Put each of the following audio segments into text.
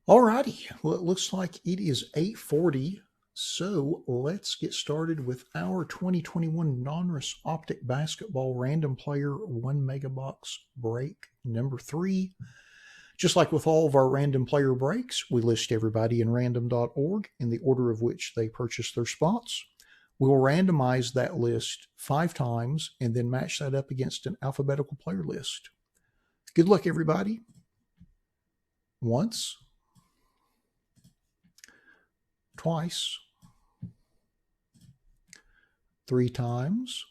Alrighty, well, it looks like it is 8:40, so let's get started with our 2021 Donruss Optic Basketball Random Player 1 Megabox break number 3. Just like with all of our random player breaks, we list everybody in random.org in the order of which they purchased their spots. We'll randomize that list 5 times and then match that up against an alphabetical player list. Good luck, everybody. Once, twice, 3 times,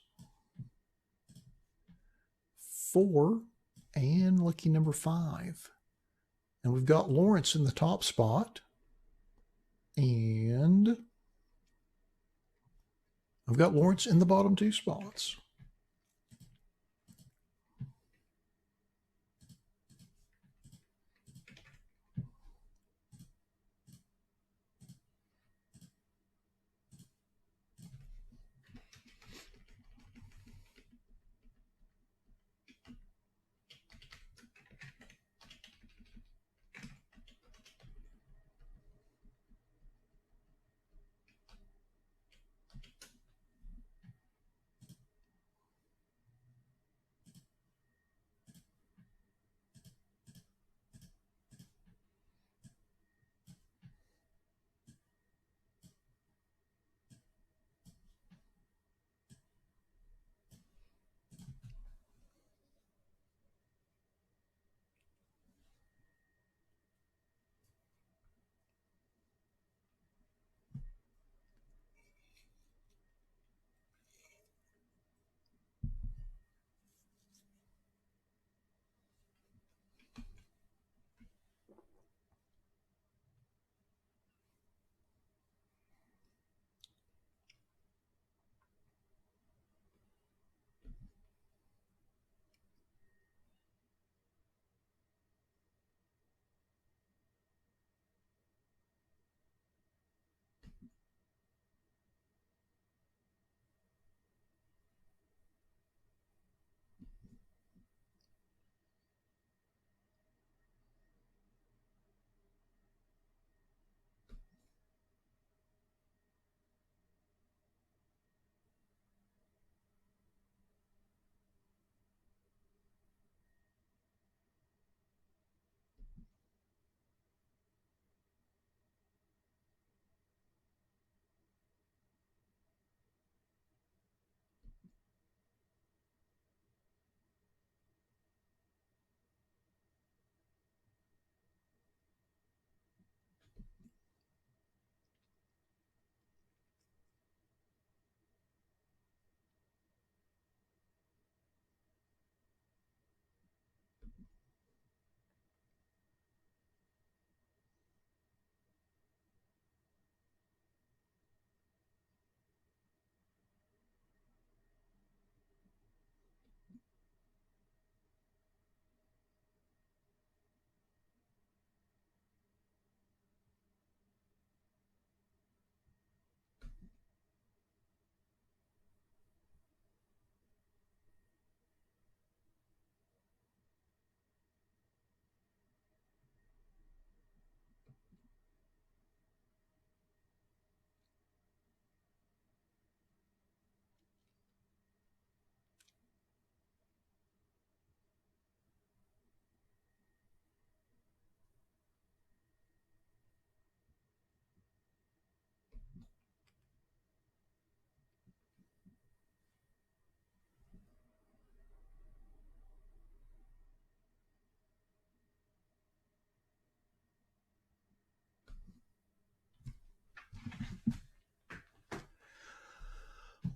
4, and lucky number 5. And we've got Lawrence in the top spot. And I've got Lawrence in the bottom 2 spots.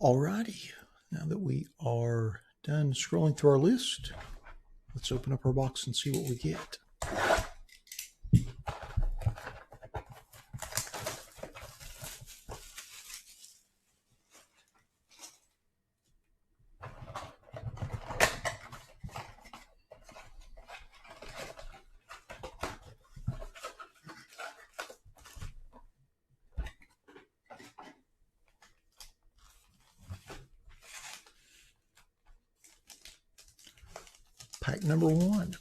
Alrighty, now that we are done scrolling through our list, let's open up our box and see what we get. Pack number 1.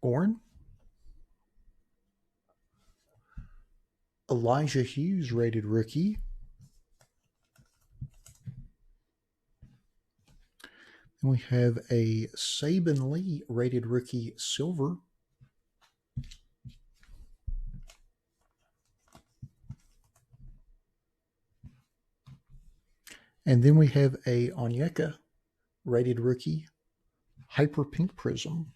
Oren. Elijah Hughes, rated rookie. And we have a Saban Lee, rated rookie, silver. And then we have a Onyeka, rated rookie, hyper pink prism.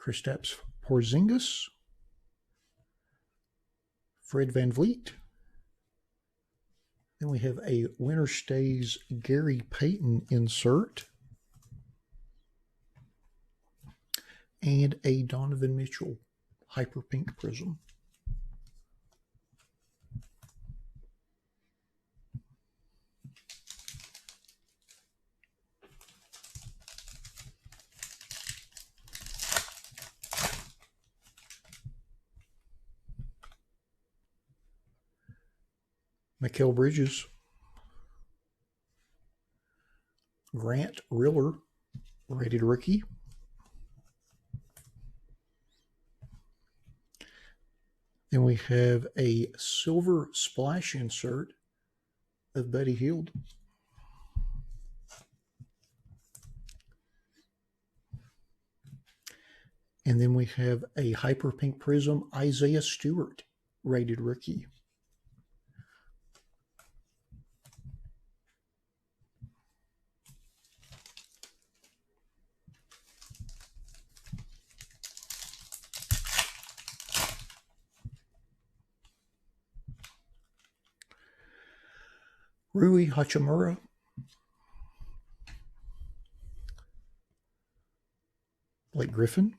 Kristaps Porzingis, Fred VanVleet. Then we have a Winter Stays Gary Payton insert. And a Donovan Mitchell hyper pink prism. Mikal Bridges, Grant Riller, rated rookie. Then we have a silver splash insert of Buddy Hield. And then we have a hyper pink prism Isaiah Stewart, rated rookie. Rui Hachimura, Blake Griffin.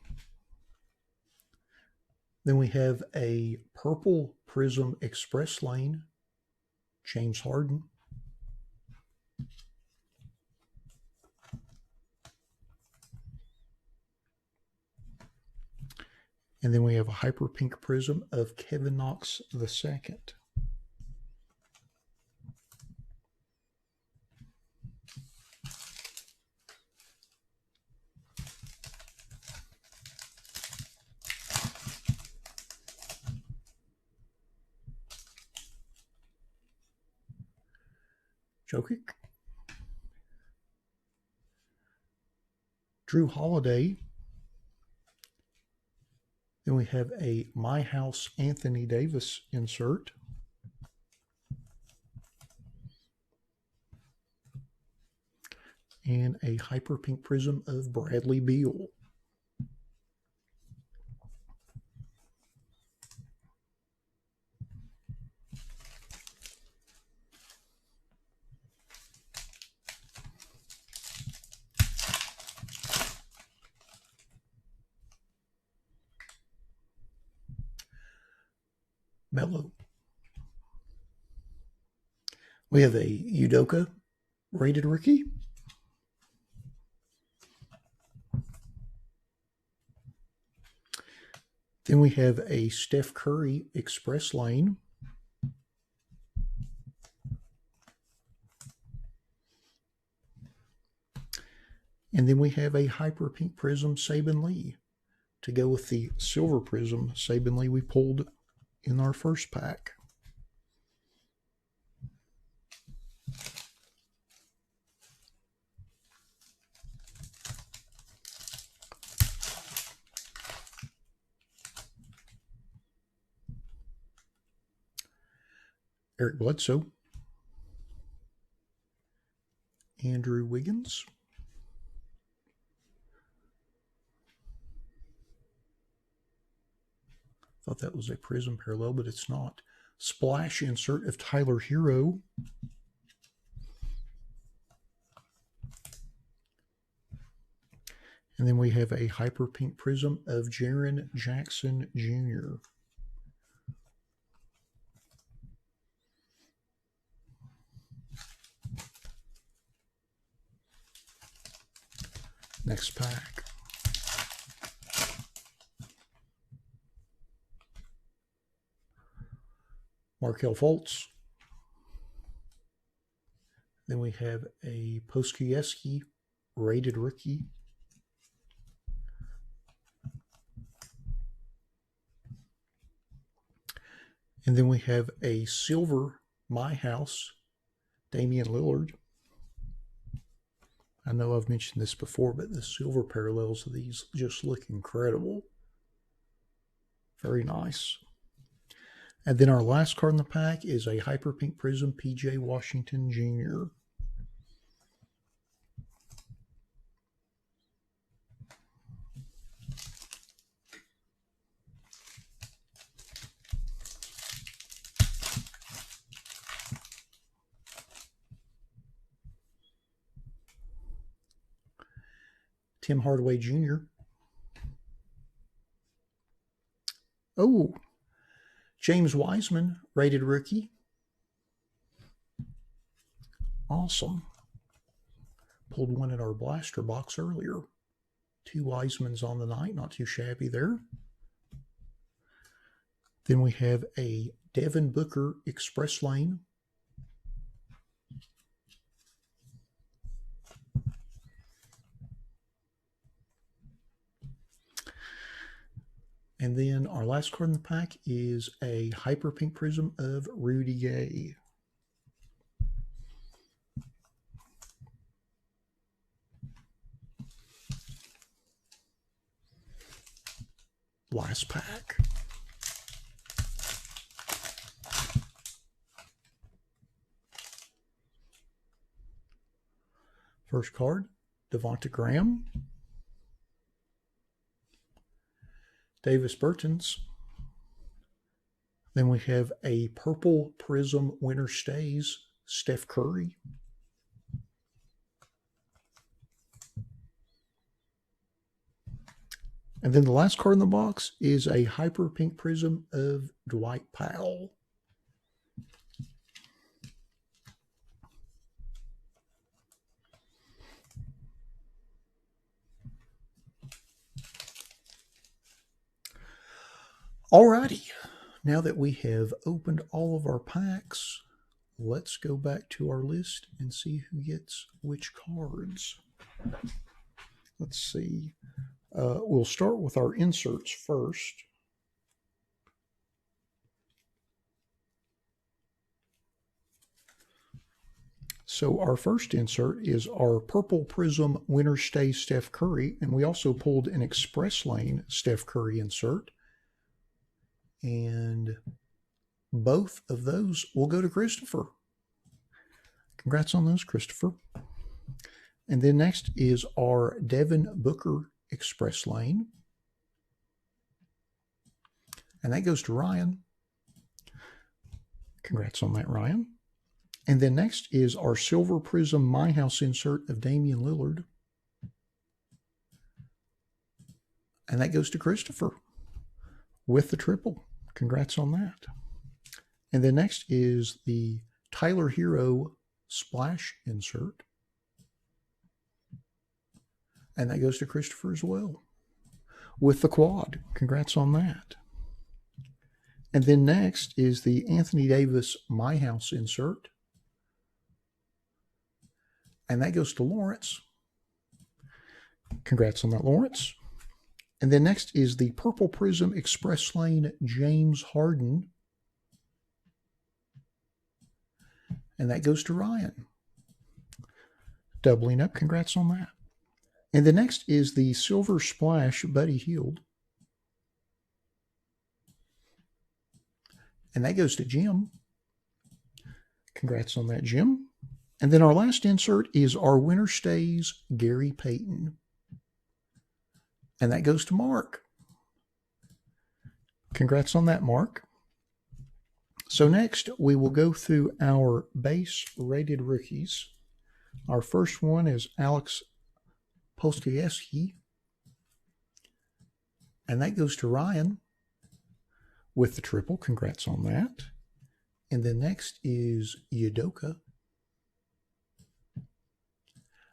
Then we have a purple prism express lane, James Harden. And then we have a hyper pink prism of Kevin Knox II. Jokic. Drew Holiday. Then we have a My House Anthony Davis insert. And a hyper pink prism of Bradley Beal. Melo. We have a Udoka rated rookie. Then we have a Steph Curry express lane. And then we have a hyper pink prism Saban Lee to go with the silver prism Saban Lee we pulled in our first pack. Eric Bledsoe, Andrew Wiggins, thought that was a prism parallel, but it's not. Splash insert of Tyler Hero. And then we have a hyper pink prism of Jaren Jackson Jr. Next pack. Markel Fultz. Then we have a Postkieski rated rookie. And then we have a silver My House Damian Lillard. I know I've mentioned this before, but the silver parallels of these just look incredible. Very nice. And then our last card in the pack is a Hyper Pink Prism PJ Washington Jr. Tim Hardaway Jr. Oh, James Wiseman, rated rookie. Awesome. Pulled one in our blaster box earlier. 2 Wisemans on the night, not too shabby there. Then we have a Devin Booker Express Lane. And then our last card in the pack is a Hyper Pink Prism of Rudy Gay. Last pack. First card, Devonta Graham. Davis Bertans. Then we have a Purple Prism Winter Stays, Steph Curry. And then the last card in the box is a Hyper Pink Prism of Dwight Powell. Alrighty, now that we have opened all of our packs, let's go back to our list and see who gets which cards. Let's see. We'll start with our inserts first. So our first insert is our Purple Prism Winter Stay Steph Curry, and we also pulled an Express Lane Steph Curry insert. And both of those will go to Christopher. Congrats on those, Christopher. And then next is our Devin Booker Express Lane. And that goes to Ryan. Congrats on that, Ryan. And then next is our Silver Prism My House insert of Damian Lillard. And that goes to Christopher with the triple. Congrats on that. And then next is the Tyler Hero Splash insert. And that goes to Christopher as well with the quad. Congrats on that. And then next is the Anthony Davis My House insert. And that goes to Lawrence. Congrats on that, Lawrence. And then next is the Purple Prism Express Lane James Harden. And that goes to Ryan. Doubling up. Congrats on that. And the next is the Silver Splash Buddy Hield. And that goes to Jim. Congrats on that, Jim. And then our last insert is our Winter Stays Gary Payton. And that goes to Mark. Congrats on that, Mark. So next, we will go through our base rated rookies. Our first one is Alex Postkieski. And that goes to Ryan with the triple. Congrats on that. And then next is Udoka.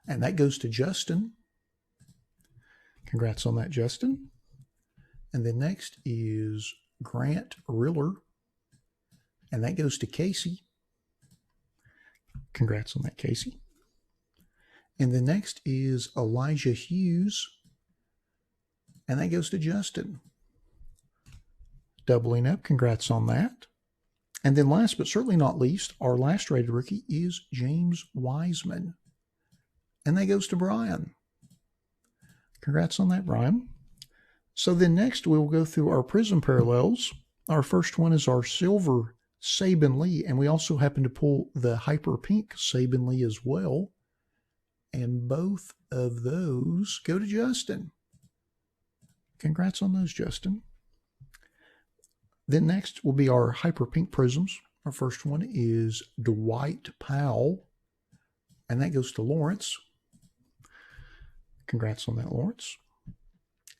And that goes to Justin. Congrats on that, Justin. And then next is Grant Riller. And that goes to Casey. Congrats on that, Casey. And the next is Elijah Hughes. And that goes to Justin. Doubling up. Congrats on that. And then last but certainly not least, our last rated rookie is James Wiseman. And that goes to Brian. Congrats on that, Brian. So then next we'll go through our Prism parallels. Our first one is our silver Saban Lee. And we also happen to pull the hyper pink Saban Lee as well. And both of those go to Justin. Congrats on those, Justin. Then next will be our hyper pink prisms. Our first one is Dwight Powell, and that goes to Lawrence. Congrats on that, Lawrence.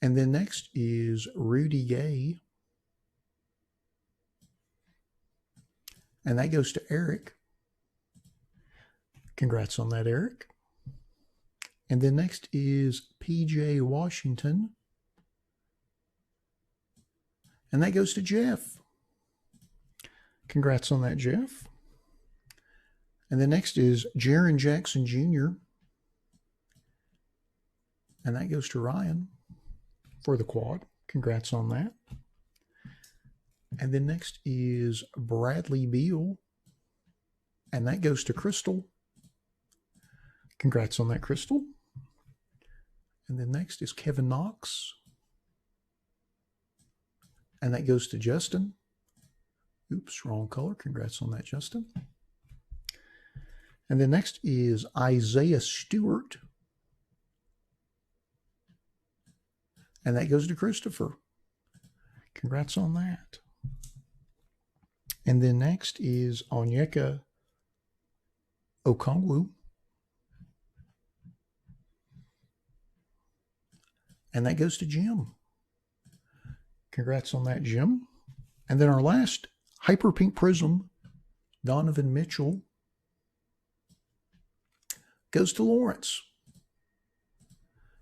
And then next is Rudy Gay, and that goes to Eric. Congrats on that, Eric. And then next is PJ Washington, and that goes to Jeff. Congrats on that, Jeff. And then next is Jaron Jackson Jr., and that goes to Ryan for the quad. Congrats on that. And then next is Bradley Beal, and that goes to Crystal. Congrats on that, Crystal. And then next is Kevin Knox, and that goes to Justin. Oops, wrong color. Congrats on that, Justin. And then next is Isaiah Stewart, and that goes to Christopher. Congrats on that. And then next is Onyeka Okongwu, and that goes to Jim. Congrats on that, Jim. And then our last hyper pink prism, Donovan Mitchell, goes to Lawrence.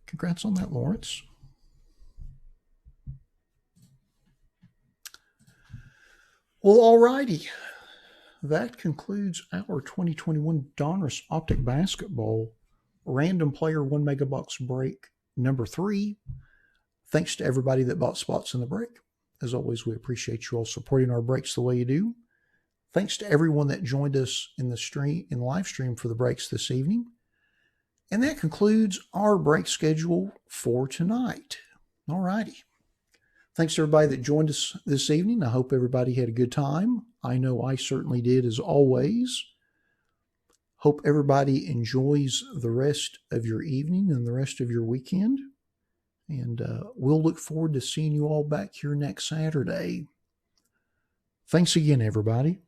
Congrats on that, Lawrence. Well, alrighty. That concludes our 2021 Donruss Optic Basketball Random Player 1 Megabox Break number 3. Thanks to everybody that bought spots in the break. As always, we appreciate you all supporting our breaks the way you do. Thanks to everyone that joined us in the live stream for the breaks this evening. And that concludes our break schedule for tonight. All righty. Thanks to everybody that joined us this evening. I hope everybody had a good time. I know I certainly did, as always. Hope everybody enjoys the rest of your evening and the rest of your weekend. And we'll look forward to seeing you all back here next Saturday. Thanks again, everybody.